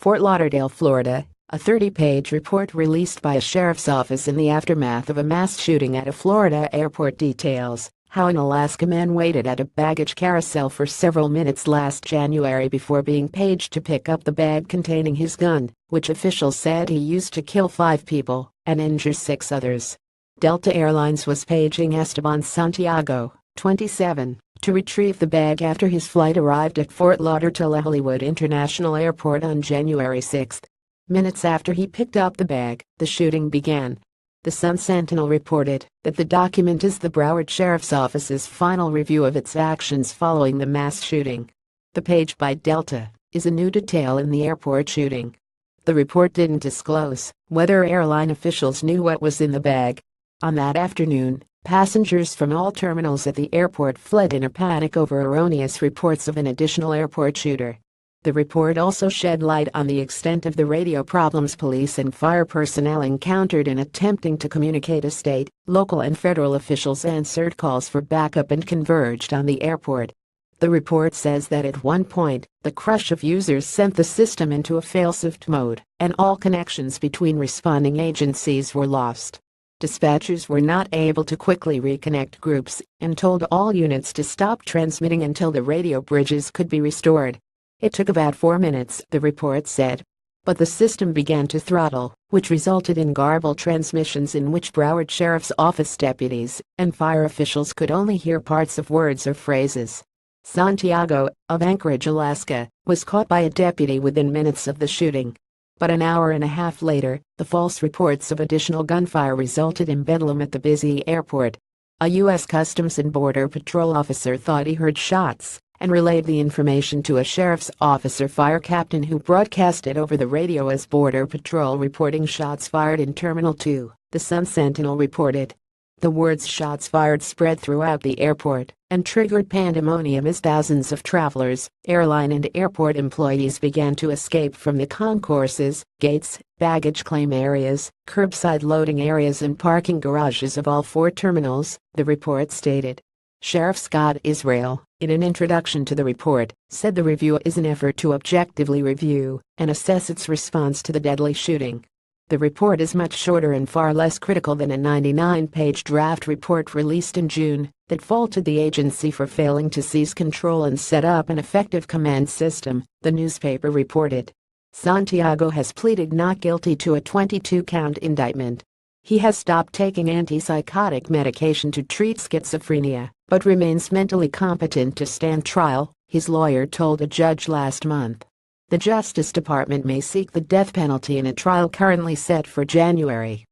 Fort Lauderdale, Florida, a 30-page report released by a sheriff's office in the aftermath of a mass shooting at a Florida airport details how an Alaska man waited at a baggage carousel for several minutes last January before being paged to pick up the bag containing his gun, which officials said he used to kill 5 people and injure 6 others. Delta Airlines was paging Esteban Santiago, 27, to retrieve the bag after his flight arrived at Fort Lauderdale Hollywood International Airport on January 6. Minutes after he picked up the bag, the shooting began. The Sun-Sentinel reported that the document is the Broward Sheriff's Office's final review of its actions following the mass shooting. The page by Delta is a new detail in the airport shooting. The report didn't disclose whether airline officials knew what was in the bag. On that afternoon, passengers from all terminals at the airport fled in a panic over erroneous reports of an additional airport shooter. The report also shed light on the extent of the radio problems police and fire personnel encountered in attempting to communicate as state, local and federal officials answered calls for backup and converged on the airport. The report says that at one point, the crush of users sent the system into a fail-safe mode, and all connections between responding agencies were lost. Dispatchers were not able to quickly reconnect groups and told all units to stop transmitting until the radio bridges could be restored. It took about 4 minutes, the report said. But the system began to throttle, which resulted in garbled transmissions in which Broward Sheriff's Office deputies and fire officials could only hear parts of words or phrases. Santiago, of Anchorage, Alaska, was caught by a deputy within minutes of the shooting. But an hour and a half later, the false reports of additional gunfire resulted in bedlam at the busy airport. A U.S. Customs and Border Patrol officer thought he heard shots and relayed the information to a sheriff's officer fire captain who broadcast it over the radio as Border Patrol reporting shots fired in Terminal 2, the Sun-Sentinel reported. The words "shots fired" spread throughout the airport and triggered pandemonium as thousands of travelers, airline and airport employees began to escape from the concourses, gates, baggage claim areas, curbside loading areas and parking garages of all 4 terminals, the report stated. Sheriff Scott Israel, in an introduction to the report, said the review is an effort to objectively review and assess its response to the deadly shooting. The report is much shorter and far less critical than a 99-page draft report released in June that faulted the agency for failing to seize control and set up an effective command system, the newspaper reported. Santiago has pleaded not guilty to a 22-count indictment. He has stopped taking antipsychotic medication to treat schizophrenia, but remains mentally competent to stand trial, his lawyer told a judge last month. The Justice Department may seek the death penalty in a trial currently set for January.